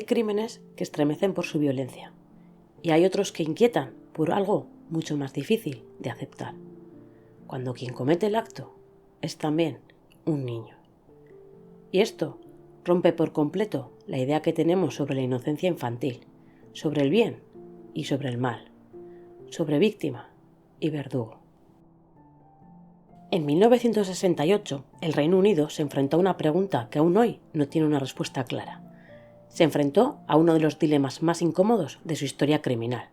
crímenes que estremecen por su violencia, y hay otros que inquietan por algo mucho más difícil de aceptar, cuando quien comete el acto es también un niño. Y esto rompe por completo la idea que tenemos sobre la inocencia infantil, sobre el bien y sobre el mal, sobre víctima y verdugo. En 1968, el Reino Unido se enfrentó a una pregunta que aún hoy no tiene una respuesta clara. Se enfrentó a uno de los dilemas más incómodos de su historia criminal.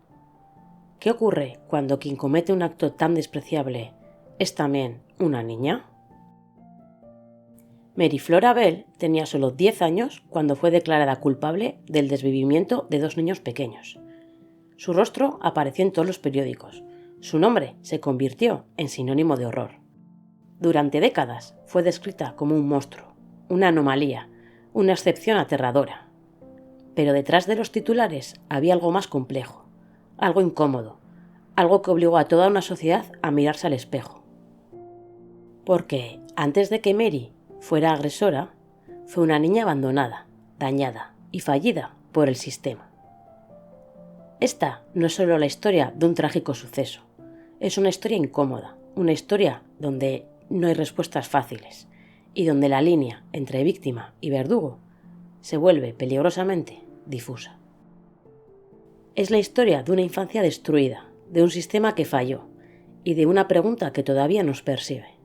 ¿Qué ocurre cuando quien comete un acto tan despreciable es también una niña? Mary Flora Bell tenía solo 10 años cuando fue declarada culpable del desvivimiento de 2 niños pequeños. Su rostro apareció en todos los periódicos. Su nombre se convirtió en sinónimo de horror. Durante décadas fue descrita como un monstruo, una anomalía, una excepción aterradora. Pero detrás de los titulares había algo más complejo, algo incómodo, algo que obligó a toda una sociedad a mirarse al espejo. Porque antes de que Mary fuera agresora, fue una niña abandonada, dañada y fallida por el sistema. Esta no es solo la historia de un trágico suceso, es una historia incómoda, una historia donde no hay respuestas fáciles y donde la línea entre víctima y verdugo se vuelve peligrosamente difusa. Es la historia de una infancia destruida, de un sistema que falló y de una pregunta que todavía nos persigue.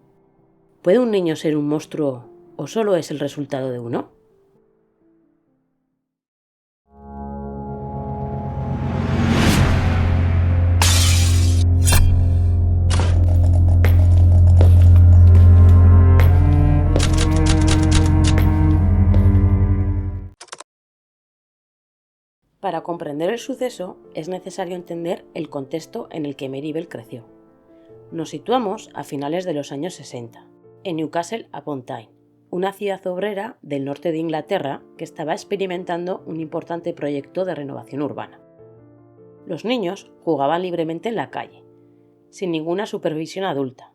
¿Puede un niño ser un monstruo o solo es el resultado de uno? Para comprender el suceso es necesario entender el contexto en el que Mary Bell creció. Nos situamos a finales de los años 60, en Newcastle upon Tyne, una ciudad obrera del norte de Inglaterra que estaba experimentando un importante proyecto de renovación urbana. Los niños jugaban libremente en la calle, sin ninguna supervisión adulta,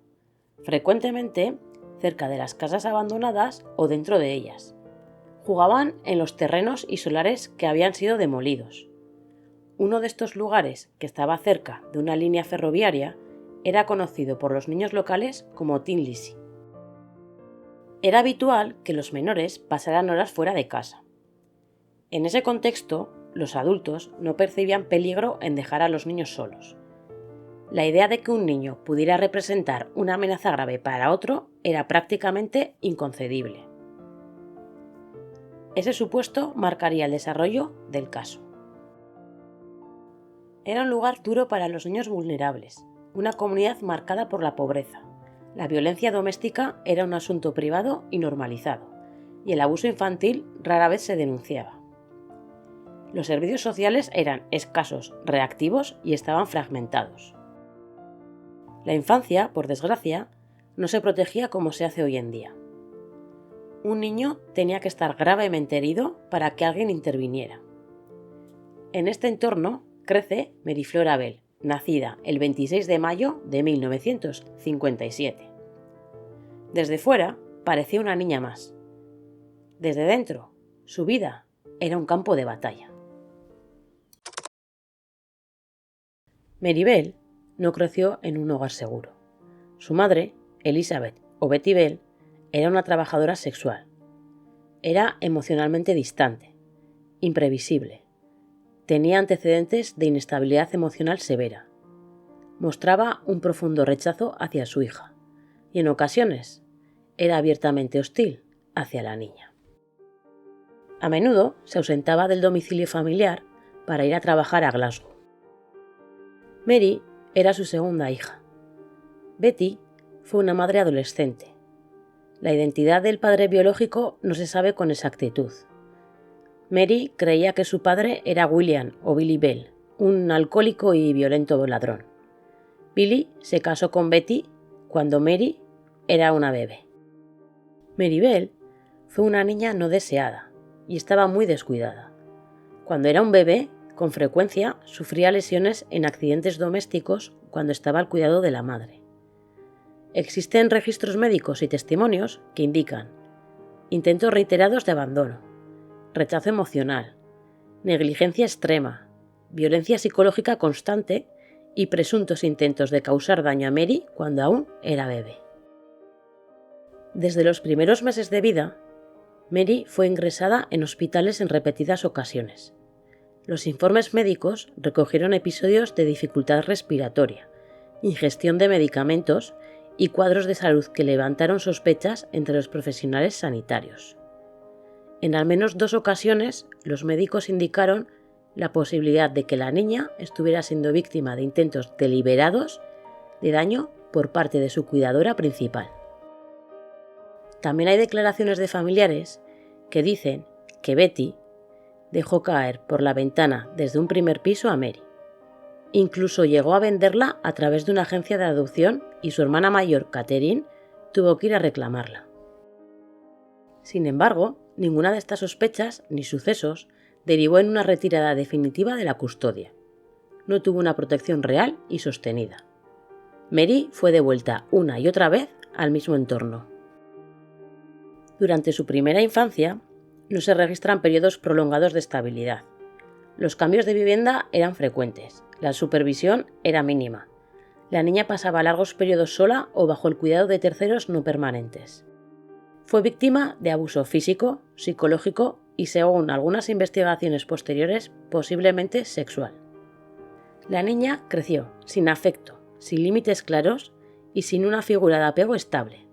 frecuentemente cerca de las casas abandonadas o dentro de ellas. Jugaban en los terrenos y solares que habían sido demolidos. Uno de estos lugares, que estaba cerca de una línea ferroviaria, era conocido por los niños locales como Tin Lizzie. Era habitual que los menores pasaran horas fuera de casa. En ese contexto, los adultos no percibían peligro en dejar a los niños solos. La idea de que un niño pudiera representar una amenaza grave para otro era prácticamente inconcebible. Ese supuesto marcaría el desarrollo del caso. Era un lugar duro para los niños vulnerables, una comunidad marcada por la pobreza. La violencia doméstica era un asunto privado y normalizado, y el abuso infantil rara vez se denunciaba. Los servicios sociales eran escasos, reactivos y estaban fragmentados. La infancia, por desgracia, no se protegía como se hace hoy en día. Un niño tenía que estar gravemente herido para que alguien interviniera. En este entorno crece Mary Flora Bell, nacida el 26 de mayo de 1957. Desde fuera parecía una niña más. Desde dentro, su vida era un campo de batalla. Mary Bell no creció en un hogar seguro. Su madre, Elizabeth o Betty Bell, era una trabajadora sexual. Era emocionalmente distante, imprevisible. Tenía antecedentes de inestabilidad emocional severa. Mostraba un profundo rechazo hacia su hija y en ocasiones era abiertamente hostil hacia la niña. A menudo se ausentaba del domicilio familiar para ir a trabajar a Glasgow. Mary era su segunda hija. Betty fue una madre adolescente. La identidad del padre biológico no se sabe con exactitud. Mary creía que su padre era William o Billy Bell, un alcohólico y violento ladrón. Billy se casó con Betty cuando Mary era una bebé. Mary Bell fue una niña no deseada y estaba muy descuidada. Cuando era un bebé, con frecuencia sufría lesiones en accidentes domésticos cuando estaba al cuidado de la madre. Existen registros médicos y testimonios que indican intentos reiterados de abandono, rechazo emocional, negligencia extrema, violencia psicológica constante y presuntos intentos de causar daño a Mary cuando aún era bebé. Desde los primeros meses de vida, Mary fue ingresada en hospitales en repetidas ocasiones. Los informes médicos recogieron episodios de dificultad respiratoria, ingestión de medicamentos y cuadros de salud que levantaron sospechas entre los profesionales sanitarios. En al menos 2 ocasiones, los médicos indicaron la posibilidad de que la niña estuviera siendo víctima de intentos deliberados de daño por parte de su cuidadora principal. También hay declaraciones de familiares que dicen que Betty dejó caer por la ventana desde un primer piso a Mary. Incluso llegó a venderla a través de una agencia de adopción y su hermana mayor, Catherine, tuvo que ir a reclamarla. Sin embargo, ninguna de estas sospechas ni sucesos derivó en una retirada definitiva de la custodia. No tuvo una protección real y sostenida. Mary fue devuelta una y otra vez al mismo entorno. Durante su primera infancia, no se registran periodos prolongados de estabilidad. Los cambios de vivienda eran frecuentes, la supervisión era mínima. La niña pasaba largos periodos sola o bajo el cuidado de terceros no permanentes. Fue víctima de abuso físico, psicológico y, según algunas investigaciones posteriores, posiblemente sexual. La niña creció sin afecto, sin límites claros y sin una figura de apego estable.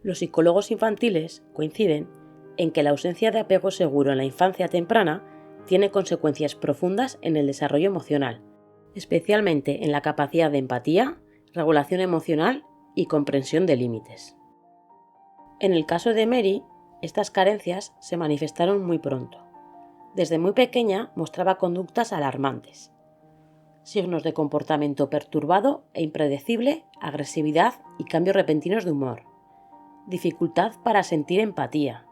Los psicólogos infantiles coinciden en que la ausencia de apego seguro en la infancia temprana tiene consecuencias profundas en el desarrollo emocional, especialmente en la capacidad de empatía, regulación emocional y comprensión de límites. En el caso de Mary, estas carencias se manifestaron muy pronto. Desde muy pequeña mostraba conductas alarmantes, signos de comportamiento perturbado e impredecible, agresividad y cambios repentinos de humor, dificultad para sentir empatía,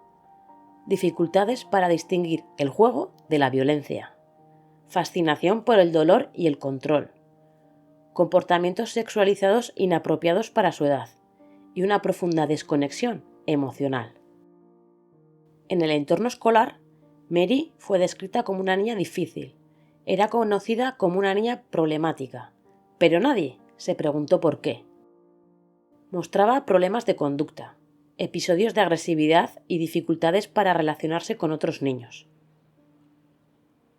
dificultades para distinguir el juego de la violencia, fascinación por el dolor y el control, comportamientos sexualizados inapropiados para su edad y una profunda desconexión emocional. En el entorno escolar, Mary fue descrita como una niña difícil. Era conocida como una niña problemática, pero nadie se preguntó por qué. Mostraba problemas de conducta, episodios de agresividad y dificultades para relacionarse con otros niños.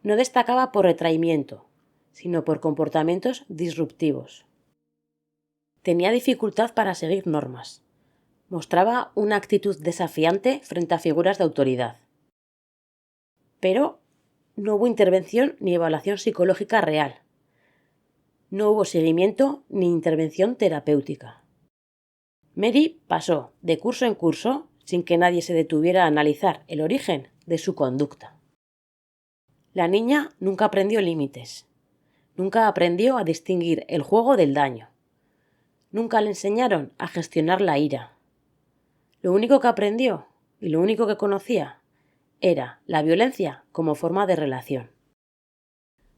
No destacaba por retraimiento, sino por comportamientos disruptivos. Tenía dificultad para seguir normas. Mostraba una actitud desafiante frente a figuras de autoridad. Pero no hubo intervención ni evaluación psicológica real. No hubo seguimiento ni intervención terapéutica. Mary pasó de curso en curso sin que nadie se detuviera a analizar el origen de su conducta. La niña nunca aprendió límites. Nunca aprendió a distinguir el juego del daño. Nunca le enseñaron a gestionar la ira. Lo único que aprendió y lo único que conocía era la violencia como forma de relación.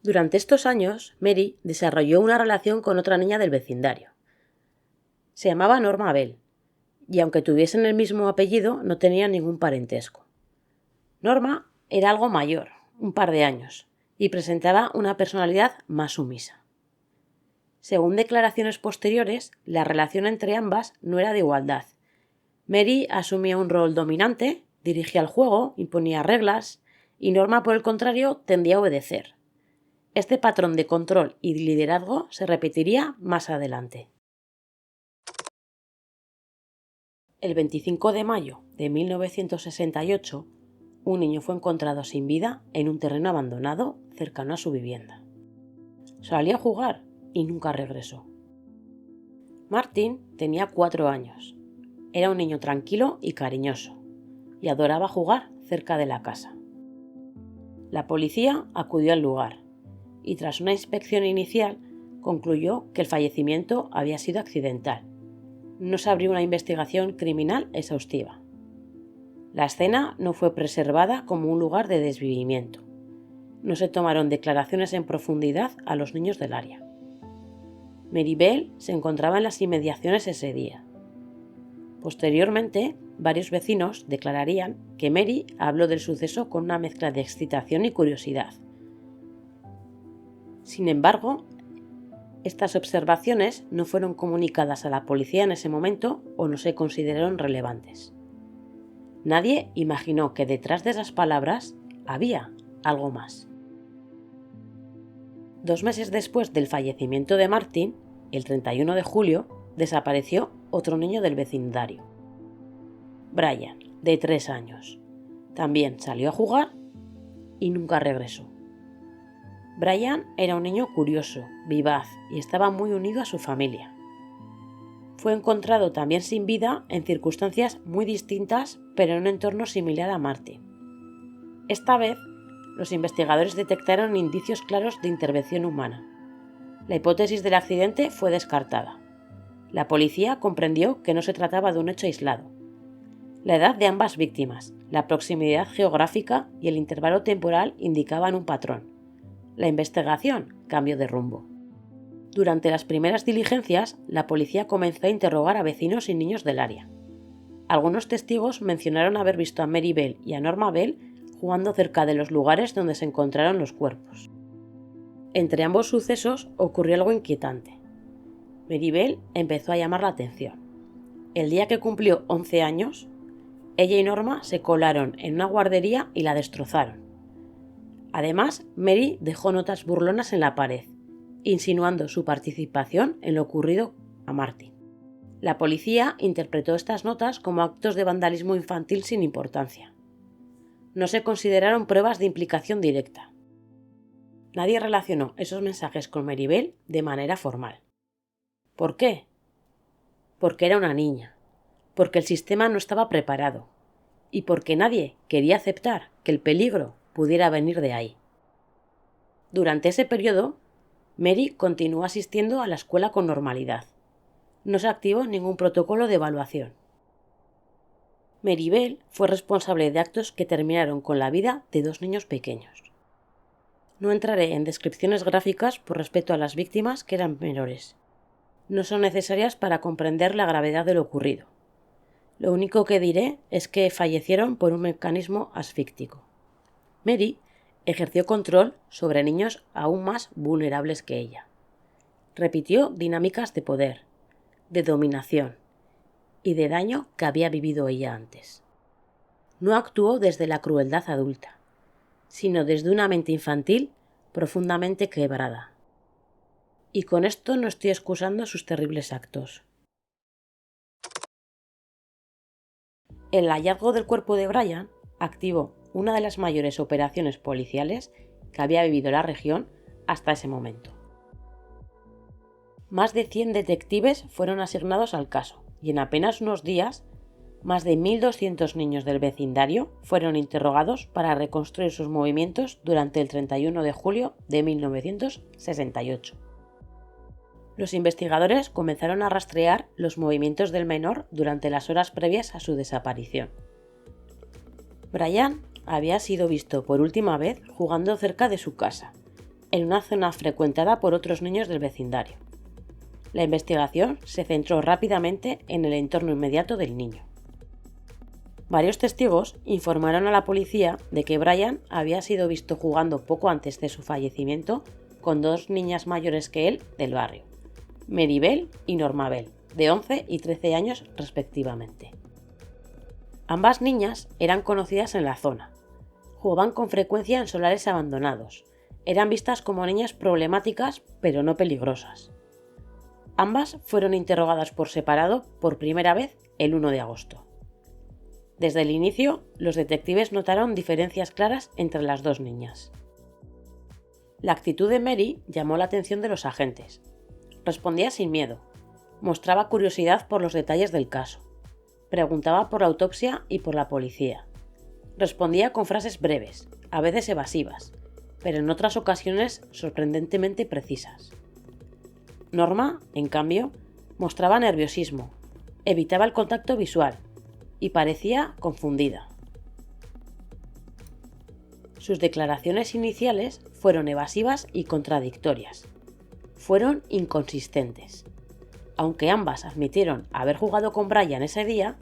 Durante estos años, Mary desarrolló una relación con otra niña del vecindario. Se llamaba Norma Bell, y aunque tuviesen el mismo apellido, no tenían ningún parentesco. Norma era algo mayor, un par de años, y presentaba una personalidad más sumisa. Según declaraciones posteriores, la relación entre ambas no era de igualdad. Mary asumía un rol dominante, dirigía el juego, imponía reglas, y Norma, por el contrario, tendía a obedecer. Este patrón de control y liderazgo se repetiría más adelante. El 25 de mayo de 1968, un niño fue encontrado sin vida en un terreno abandonado cercano a su vivienda. Salió a jugar y nunca regresó. Martin tenía 4 años. Era un niño tranquilo y cariñoso, y adoraba jugar cerca de la casa. La policía acudió al lugar, y tras una inspección inicial concluyó que el fallecimiento había sido accidental. No se abrió una investigación criminal exhaustiva. La escena no fue preservada como un lugar de desvivimiento. No se tomaron declaraciones en profundidad a los niños del área. Mary Bell se encontraba en las inmediaciones ese día. Posteriormente, varios vecinos declararían que Mary habló del suceso con una mezcla de excitación y curiosidad. Sin embargo, estas observaciones no fueron comunicadas a la policía en ese momento o no se consideraron relevantes. Nadie imaginó que detrás de esas palabras había algo más. 2 meses después del fallecimiento de Martin, el 31 de julio, desapareció otro niño del vecindario. Brian, de 3 años. También salió a jugar y nunca regresó. Brian era un niño curioso, vivaz y estaba muy unido a su familia. Fue encontrado también sin vida en circunstancias muy distintas, pero en un entorno similar a Martin. Esta vez, los investigadores detectaron indicios claros de intervención humana. La hipótesis del accidente fue descartada. La policía comprendió que no se trataba de un hecho aislado. La edad de ambas víctimas, la proximidad geográfica y el intervalo temporal indicaban un patrón. La investigación cambió de rumbo. Durante las primeras diligencias, la policía comenzó a interrogar a vecinos y niños del área. Algunos testigos mencionaron haber visto a Mary Bell y a Norma Bell jugando cerca de los lugares donde se encontraron los cuerpos. Entre ambos sucesos ocurrió algo inquietante. Mary Bell empezó a llamar la atención. El día que cumplió 11 años, ella y Norma se colaron en una guardería y la destrozaron. Además, Mary dejó notas burlonas en la pared, insinuando su participación en lo ocurrido a Martin. La policía interpretó estas notas como actos de vandalismo infantil sin importancia. No se consideraron pruebas de implicación directa. Nadie relacionó esos mensajes con Mary Bell de manera formal. ¿Por qué? Porque era una niña, porque el sistema no estaba preparado y porque nadie quería aceptar que el peligro pudiera venir de ahí. Durante ese periodo, Mary continuó asistiendo a la escuela con normalidad. No se activó ningún protocolo de evaluación. Mary Bell fue responsable de actos que terminaron con la vida de 2 niños pequeños. No entraré en descripciones gráficas por respeto a las víctimas que eran menores. No son necesarias para comprender la gravedad de lo ocurrido. Lo único que diré es que fallecieron por un mecanismo asfíctico. Mary ejerció control sobre niños aún más vulnerables que ella. Repitió dinámicas de poder, de dominación y de daño que había vivido ella antes. No actuó desde la crueldad adulta, sino desde una mente infantil profundamente quebrada. Y con esto no estoy excusando sus terribles actos. El hallazgo del cuerpo de Brian activó una de las mayores operaciones policiales que había vivido la región hasta ese momento. Más de 100 detectives fueron asignados al caso y en apenas unos días, más de 1.200 niños del vecindario fueron interrogados para reconstruir sus movimientos durante el 31 de julio de 1968. Los investigadores comenzaron a rastrear los movimientos del menor durante las horas previas a su desaparición. Brian había sido visto por última vez jugando cerca de su casa, en una zona frecuentada por otros niños del vecindario. La investigación se centró rápidamente en el entorno inmediato del niño. Varios testigos informaron a la policía de que Brian había sido visto jugando poco antes de su fallecimiento con 2 niñas mayores que él del barrio, Mary Bell y Norma Bell, de 11 y 13 años respectivamente. Ambas niñas eran conocidas en la zona. Jugaban con frecuencia en solares abandonados. Eran vistas como niñas problemáticas, pero no peligrosas. Ambas fueron interrogadas por separado por primera vez el 1 de agosto. Desde el inicio, los detectives notaron diferencias claras entre las 2 niñas. La actitud de Mary llamó la atención de los agentes. Respondía sin miedo, mostraba curiosidad por los detalles del caso, preguntaba por la autopsia y por la policía. Respondía con frases breves, a veces evasivas, pero en otras ocasiones sorprendentemente precisas. Norma, en cambio, mostraba nerviosismo, evitaba el contacto visual y parecía confundida. Sus declaraciones iniciales fueron evasivas y contradictorias. Fueron inconsistentes. Aunque ambas admitieron haber jugado con Brian ese día,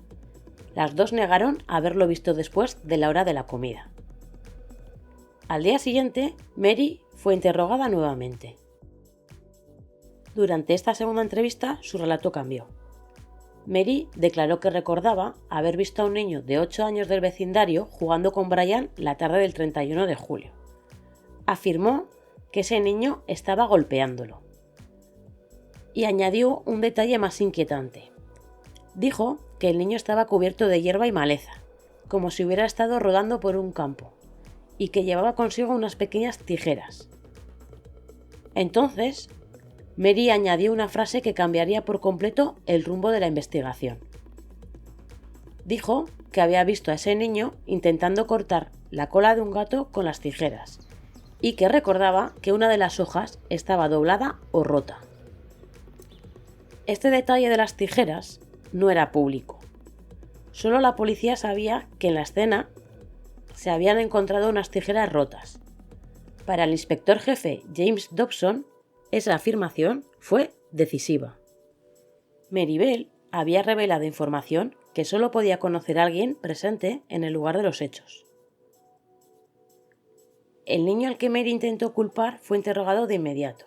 las dos negaron haberlo visto después de la hora de la comida. Al día siguiente, Mary fue interrogada nuevamente. Durante esta segunda entrevista, su relato cambió. Mary declaró que recordaba haber visto a un niño de 8 años del vecindario jugando con Brian la tarde del 31 de julio. Afirmó que ese niño estaba golpeándolo. Y añadió un detalle más inquietante. Dijo que el niño estaba cubierto de hierba y maleza, como si hubiera estado rodando por un campo, y que llevaba consigo unas pequeñas tijeras. Entonces, Mary añadió una frase que cambiaría por completo el rumbo de la investigación. Dijo que había visto a ese niño intentando cortar la cola de un gato con las tijeras, y que recordaba que una de las hojas estaba doblada o rota. Este detalle de las tijeras no era público. Solo la policía sabía que en la escena se habían encontrado unas tijeras rotas. Para el inspector jefe James Dobson, esa afirmación fue decisiva. Mary Bell había revelado información que solo podía conocer alguien presente en el lugar de los hechos. El niño al que Mary intentó culpar fue interrogado de inmediato.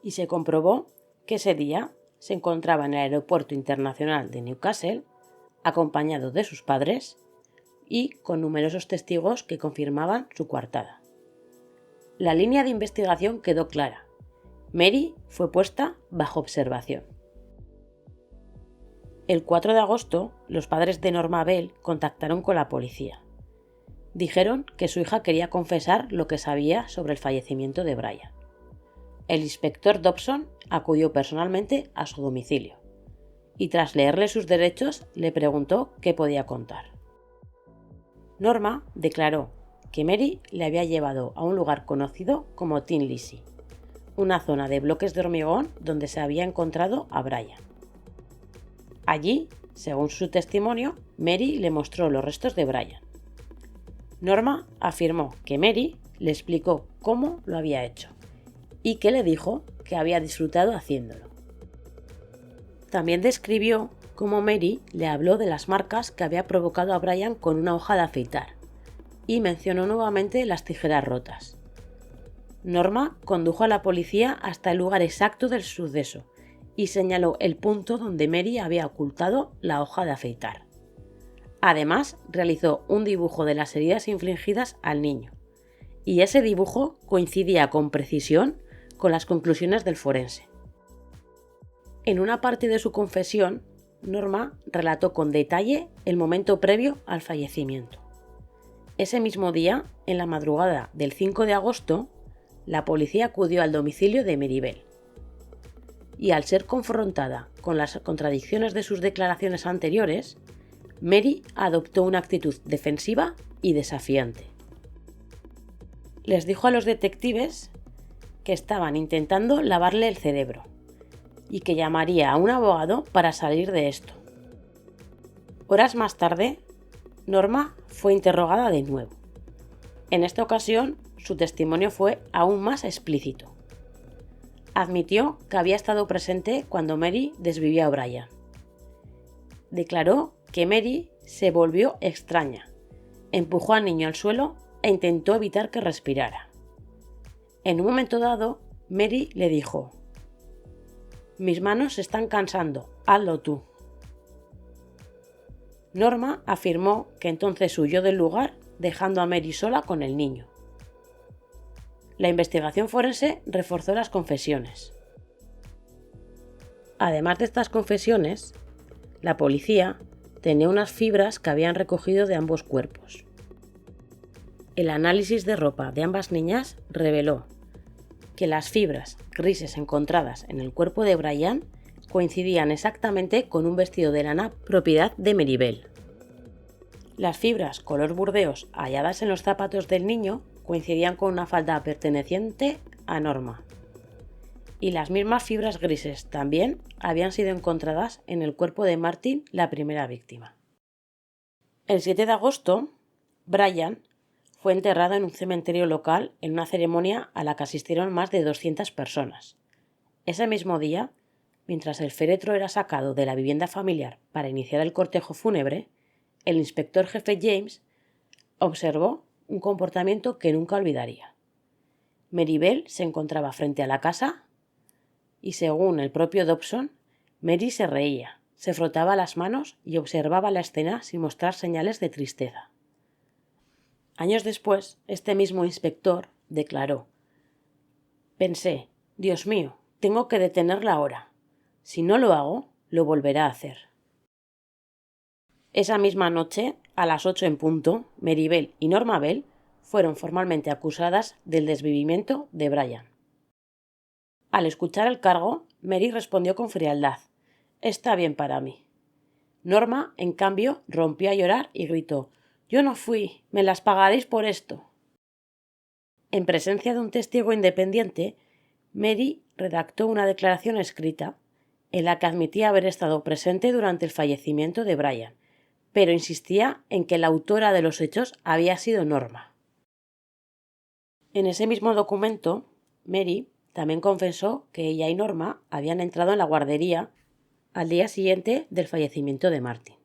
Y se comprobó que ese día se encontraba en el aeropuerto internacional de Newcastle, acompañado de sus padres y con numerosos testigos que confirmaban su coartada. La línea de investigación quedó clara. Mary fue puesta bajo observación. El 4 de agosto, los padres de Norma Bell contactaron con la policía. Dijeron que su hija quería confesar lo que sabía sobre el fallecimiento de Brian. El inspector Dobson acudió personalmente a su domicilio y tras leerle sus derechos le preguntó qué podía contar. Norma declaró que Mary le había llevado a un lugar conocido como Tin Lizzie, una zona de bloques de hormigón donde se había encontrado a Brian. Allí, según su testimonio, Mary le mostró los restos de Brian. Norma afirmó que Mary le explicó cómo lo había hecho y que le dijo que había disfrutado haciéndolo. También describió cómo Mary le habló de las marcas que había provocado a Brian con una hoja de afeitar y mencionó nuevamente las tijeras rotas. Norma condujo a la policía hasta el lugar exacto del suceso y señaló el punto donde Mary había ocultado la hoja de afeitar. Además, realizó un dibujo de las heridas infligidas al niño, y ese dibujo coincidía con precisión con las conclusiones del forense. En una parte de su confesión, Norma relató con detalle el momento previo al fallecimiento. Ese mismo día, en la madrugada del 5 de agosto, la policía acudió al domicilio de Mary Bell. Y al ser confrontada con las contradicciones de sus declaraciones anteriores, Mary adoptó una actitud defensiva y desafiante. Les dijo a los detectives que estaban intentando lavarle el cerebro y que llamaría a un abogado para salir de esto. Horas más tarde, Norma fue interrogada de nuevo. En esta ocasión, su testimonio fue aún más explícito. Admitió que había estado presente cuando Mary desvivió a Brian. Declaró que Mary se volvió extraña, empujó al niño al suelo e intentó evitar que respirara. En un momento dado, Mary le dijo: «Mis manos se están cansando, hazlo tú». Norma afirmó que entonces huyó del lugar, dejando a Mary sola con el niño. La investigación forense reforzó las confesiones. Además de estas confesiones, la policía tenía unas fibras que habían recogido de ambos cuerpos. El análisis de ropa de ambas niñas reveló que las fibras grises encontradas en el cuerpo de Brian coincidían exactamente con un vestido de lana propiedad de Mary Bell. Las fibras color burdeos halladas en los zapatos del niño coincidían con una falda perteneciente a Norma. Y las mismas fibras grises también habían sido encontradas en el cuerpo de Martin, la primera víctima. El 7 de agosto, Brian fue enterrado en un cementerio local en una ceremonia a la que asistieron más de 200 personas. Ese mismo día, Mientras el féretro era sacado de la vivienda familiar para iniciar el cortejo fúnebre, el inspector jefe James observó un comportamiento que nunca olvidaría. Mary Bell se encontraba frente a la casa y, según el propio Dobson, Mary se reía, se frotaba las manos y observaba la escena sin mostrar señales de tristeza. Años después, este mismo inspector declaró: «Pensé, Dios mío, tengo que detenerla ahora. Si no lo hago, lo volverá a hacer». Esa misma noche, a las 8 en punto, Mary Bell y Norma Bell fueron formalmente acusadas del desvivimiento de Brian. Al escuchar el cargo, Mary respondió con frialdad: «Está bien para mí». Norma, en cambio, rompió a llorar y gritó: «Yo no fui, me las pagaréis por esto». En presencia de un testigo independiente, Mary redactó una declaración escrita en la que admitía haber estado presente durante el fallecimiento de Brian, pero insistía en que la autora de los hechos había sido Norma. En ese mismo documento, Mary también confesó que ella y Norma habían entrado en la guardería al día siguiente del fallecimiento de Martin,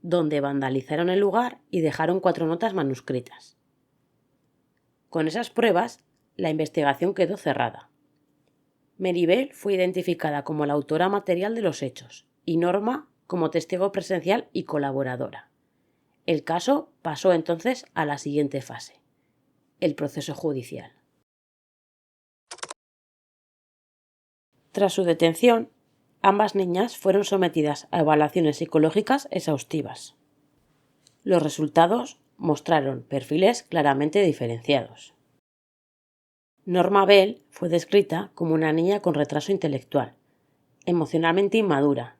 donde vandalizaron el lugar y dejaron 4 notas manuscritas. Con esas pruebas, la investigación quedó cerrada. Mary Bell fue identificada como la autora material de los hechos y Norma como testigo presencial y colaboradora. El caso pasó entonces a la siguiente fase: el proceso judicial. Tras su detención, ambas niñas fueron sometidas a evaluaciones psicológicas exhaustivas. Los resultados mostraron perfiles claramente diferenciados. Norma Bell fue descrita como una niña con retraso intelectual, emocionalmente inmadura,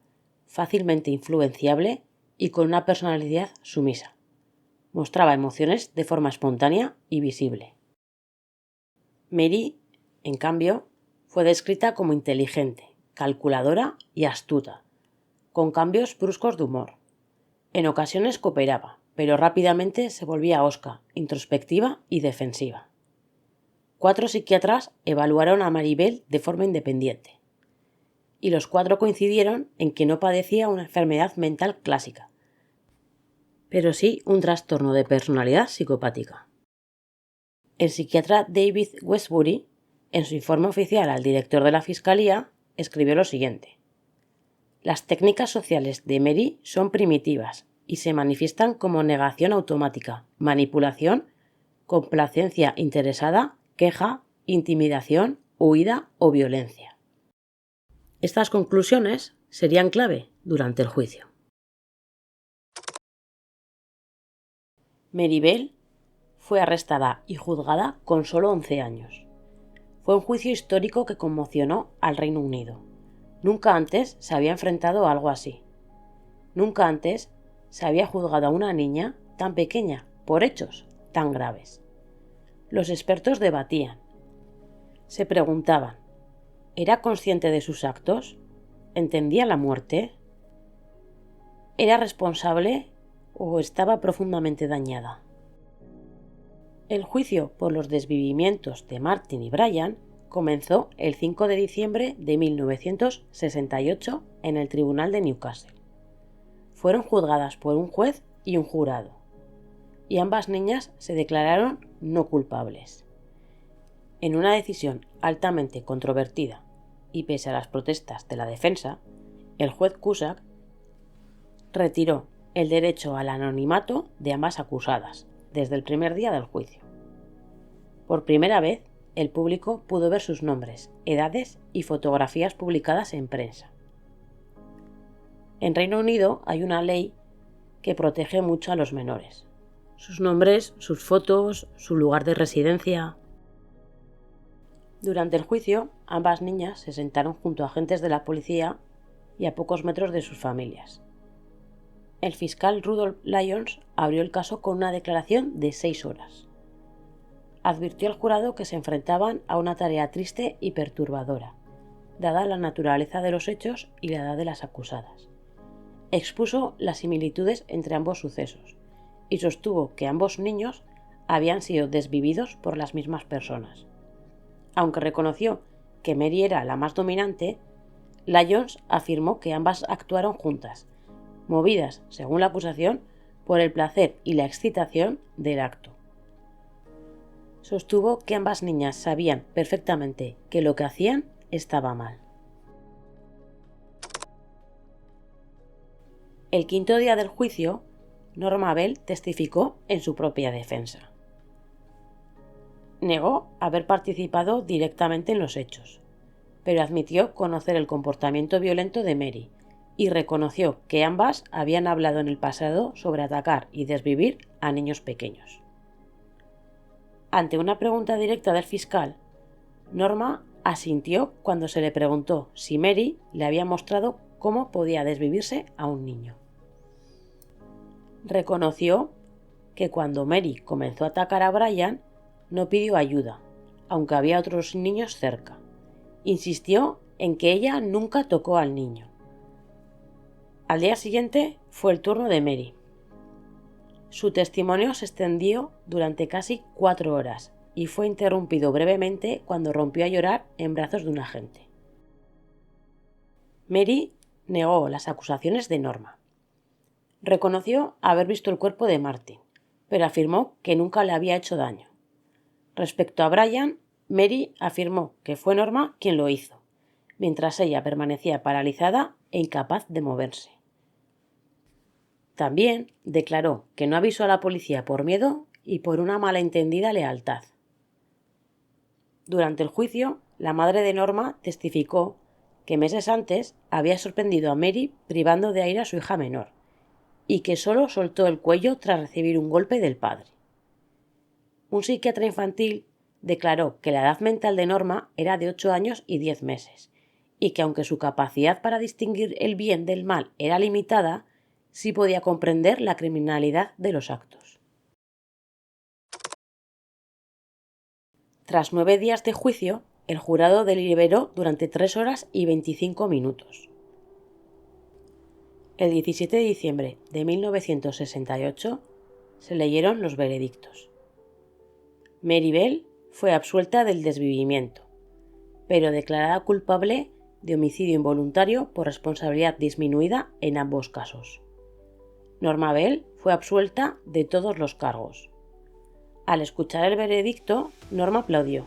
fácilmente influenciable y con una personalidad sumisa. Mostraba emociones de forma espontánea y visible. Mary, en cambio, fue descrita como inteligente, calculadora y astuta, con cambios bruscos de humor. En ocasiones cooperaba, pero rápidamente se volvía hosca, introspectiva y defensiva. 4 psiquiatras evaluaron a Mary Bell de forma independiente, y los 4 coincidieron en que no padecía una enfermedad mental clásica, pero sí un trastorno de personalidad psicopática. El psiquiatra David Westbury, en su informe oficial al director de la Fiscalía, escribió lo siguiente: «Las técnicas sociales de Mary son primitivas y se manifiestan como negación automática, manipulación, complacencia interesada, queja, intimidación, huida o violencia». Estas conclusiones serían clave durante el juicio. Mary Bell fue arrestada y juzgada con solo 11 años. Fue un juicio histórico que conmocionó al Reino Unido. Nunca antes se había enfrentado a algo así. Nunca antes se había juzgado a una niña tan pequeña por hechos tan graves. Los expertos debatían. Se preguntaban: ¿era consciente de sus actos? ¿Entendía la muerte? ¿Era responsable o estaba profundamente dañada? El juicio por los desvivimientos de Martin y Brian comenzó el 5 de diciembre de 1968 en el Tribunal de Newcastle. Fueron juzgadas por un juez y un jurado, y ambas niñas se declararon no culpables. En una decisión altamente controvertida y pese a las protestas de la defensa, el juez Cusack retiró el derecho al anonimato de ambas acusadas desde el primer día del juicio. Por primera vez, el público pudo ver sus nombres, edades y fotografías publicadas en prensa. En Reino Unido hay una ley que protege mucho a los menores. Sus nombres, sus fotos, su lugar de residencia. Durante el juicio, ambas niñas se sentaron junto a agentes de la policía y a pocos metros de sus familias. El fiscal Rudolph Lyons abrió el caso con una declaración de 6 horas. Advirtió al jurado que se enfrentaban a una tarea triste y perturbadora, dada la naturaleza de los hechos y la edad de las acusadas. Expuso las similitudes entre ambos sucesos y sostuvo que ambos niños habían sido desvividos por las mismas personas. Aunque reconoció que Mary era la más dominante, Lyons afirmó que ambas actuaron juntas, movidas, según la acusación, por el placer y la excitación del acto. Sostuvo que ambas niñas sabían perfectamente que lo que hacían estaba mal. El quinto día del juicio, Norma Bell testificó en su propia defensa. Negó haber participado directamente en los hechos, pero admitió conocer el comportamiento violento de Mary y reconoció que ambas habían hablado en el pasado sobre atacar y desvivir a niños pequeños. Ante una pregunta directa del fiscal, Norma asintió cuando se le preguntó si Mary le había mostrado cómo podía desvivirse a un niño. Reconoció que cuando Mary comenzó a atacar a Brian, no pidió ayuda, aunque había otros niños cerca. Insistió en que ella nunca tocó al niño. Al día siguiente fue el turno de Mary. Su testimonio se extendió durante casi 4 horas y fue interrumpido brevemente cuando rompió a llorar en brazos de un agente. Mary negó las acusaciones de Norma. Reconoció haber visto el cuerpo de Martin, pero afirmó que nunca le había hecho daño. Respecto a Brian, Mary afirmó que fue Norma quien lo hizo, mientras ella permanecía paralizada e incapaz de moverse. También declaró que no avisó a la policía por miedo y por una malentendida lealtad. Durante el juicio, la madre de Norma testificó que meses antes había sorprendido a Mary privando de aire a su hija menor y que solo soltó el cuello tras recibir un golpe del padre. Un psiquiatra infantil declaró que la edad mental de Norma era de 8 años y 10 meses y que aunque su capacidad para distinguir el bien del mal era limitada, sí podía comprender la criminalidad de los actos. Tras 9 días de juicio, el jurado deliberó durante 3 horas y 25 minutos. El 17 de diciembre de 1968 se leyeron los veredictos. Mary Bell fue absuelta del desvivimiento, pero declarada culpable de homicidio involuntario por responsabilidad disminuida en ambos casos. Norma Bell fue absuelta de todos los cargos. Al escuchar el veredicto, Norma aplaudió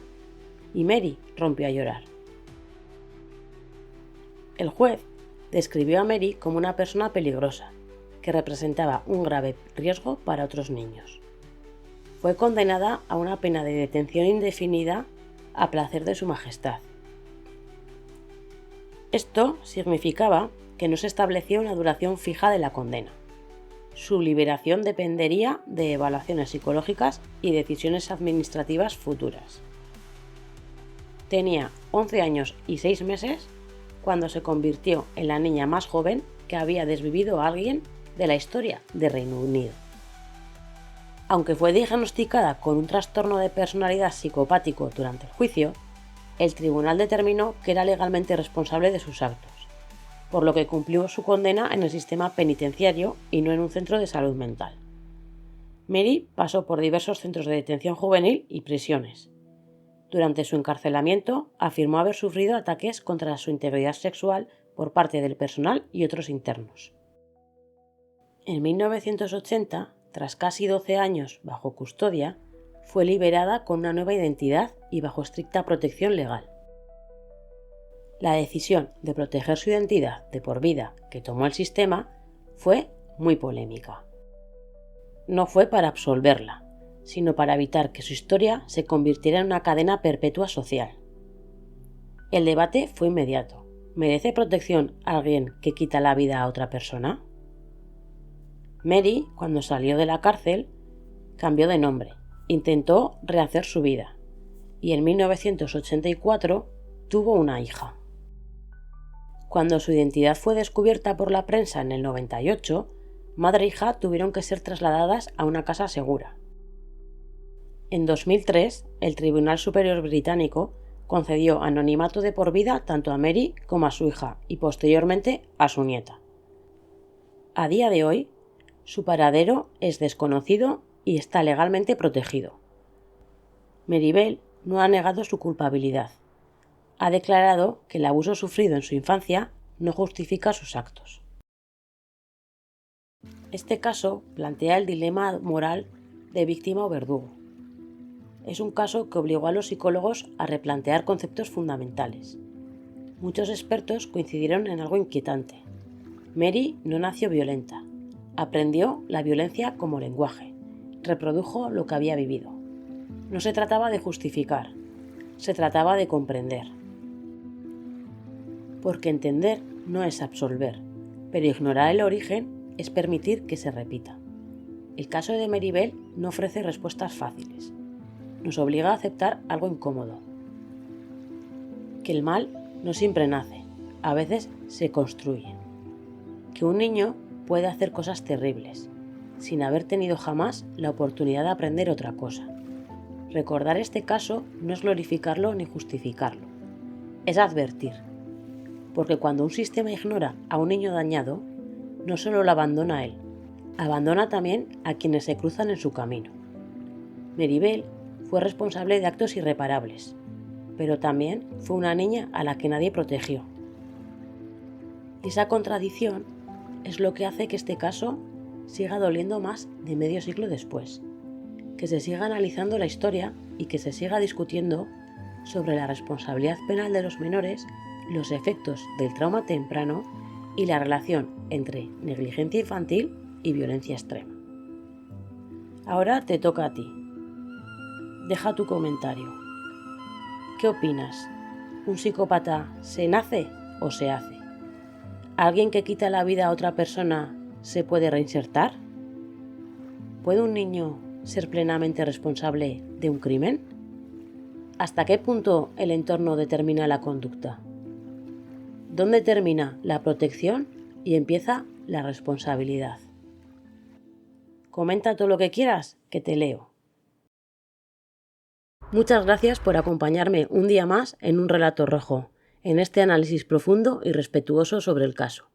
y Mary rompió a llorar. El juez describió a Mary como una persona peligrosa, que representaba un grave riesgo para otros niños. Fue condenada a una pena de detención indefinida a placer de su majestad. Esto significaba que no se establecía una duración fija de la condena. Su liberación dependería de evaluaciones psicológicas y decisiones administrativas futuras. Tenía 11 años y 6 meses cuando se convirtió en la niña más joven que había desvivido a alguien de la historia de Reino Unido. Aunque fue diagnosticada con un trastorno de personalidad psicopático durante el juicio, el tribunal determinó que era legalmente responsable de sus actos, por lo que cumplió su condena en el sistema penitenciario y no en un centro de salud mental. Mary pasó por diversos centros de detención juvenil y prisiones. Durante su encarcelamiento, afirmó haber sufrido ataques contra su integridad sexual por parte del personal y otros internos. En 1980, tras casi 12 años bajo custodia, fue liberada con una nueva identidad y bajo estricta protección legal. La decisión de proteger su identidad de por vida que tomó el sistema fue muy polémica. No fue para absolverla, sino para evitar que su historia se convirtiera en una cadena perpetua social. El debate fue inmediato. ¿Merece protección alguien que quita la vida a otra persona? Mary, cuando salió de la cárcel, cambió de nombre, intentó rehacer su vida y en 1984 tuvo una hija. Cuando su identidad fue descubierta por la prensa en el 98, madre e hija tuvieron que ser trasladadas a una casa segura. En 2003, el Tribunal Superior Británico concedió anonimato de por vida tanto a Mary como a su hija y posteriormente a su nieta. A día de hoy, su paradero es desconocido y está legalmente protegido. Mary Bell no ha negado su culpabilidad. ha declarado que el abuso sufrido en su infancia no justifica sus actos. Este caso plantea el dilema moral de víctima o verdugo. Es un caso que obligó a los psicólogos a replantear conceptos fundamentales. Muchos expertos coincidieron en algo inquietante. Mary no nació violenta. Aprendió la violencia como lenguaje. Reprodujo lo que había vivido. No se trataba de justificar, se trataba de comprender. Porque entender no es absolver, pero ignorar el origen es permitir que se repita. El caso de Mary Bell no ofrece respuestas fáciles. Nos obliga a aceptar algo incómodo. Que el mal no siempre nace, a veces se construye. Que un niño puede hacer cosas terribles, sin haber tenido jamás la oportunidad de aprender otra cosa. Recordar este caso no es glorificarlo ni justificarlo, es advertir. Porque cuando un sistema ignora a un niño dañado, no solo lo abandona a él, abandona también a quienes se cruzan en su camino. Mary Bell fue responsable de actos irreparables, pero también fue una niña a la que nadie protegió. Y esa contradicción es lo que hace que este caso siga doliendo más de medio siglo después, que se siga analizando la historia y que se siga discutiendo sobre la responsabilidad penal de los menores, los efectos del trauma temprano y la relación entre negligencia infantil y violencia extrema. Ahora te toca a ti. Deja tu comentario. ¿Qué opinas? ¿Un psicópata se nace o se hace? ¿Alguien que quita la vida a otra persona se puede reinsertar? ¿Puede un niño ser plenamente responsable de un crimen? ¿Hasta qué punto el entorno determina la conducta? ¿Dónde termina la protección y empieza la responsabilidad? Comenta todo lo que quieras, que te leo. Muchas gracias por acompañarme un día más en Un Relato Rojo, en este análisis profundo y respetuoso sobre el caso.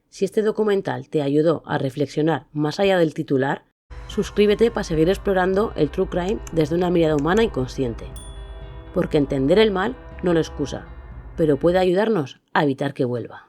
Si este documental te ayudó a reflexionar más allá del titular, suscríbete para seguir explorando el True Crime desde una mirada humana y consciente. Porque entender el mal no lo excusa, pero puede ayudarnos a evitar que vuelva.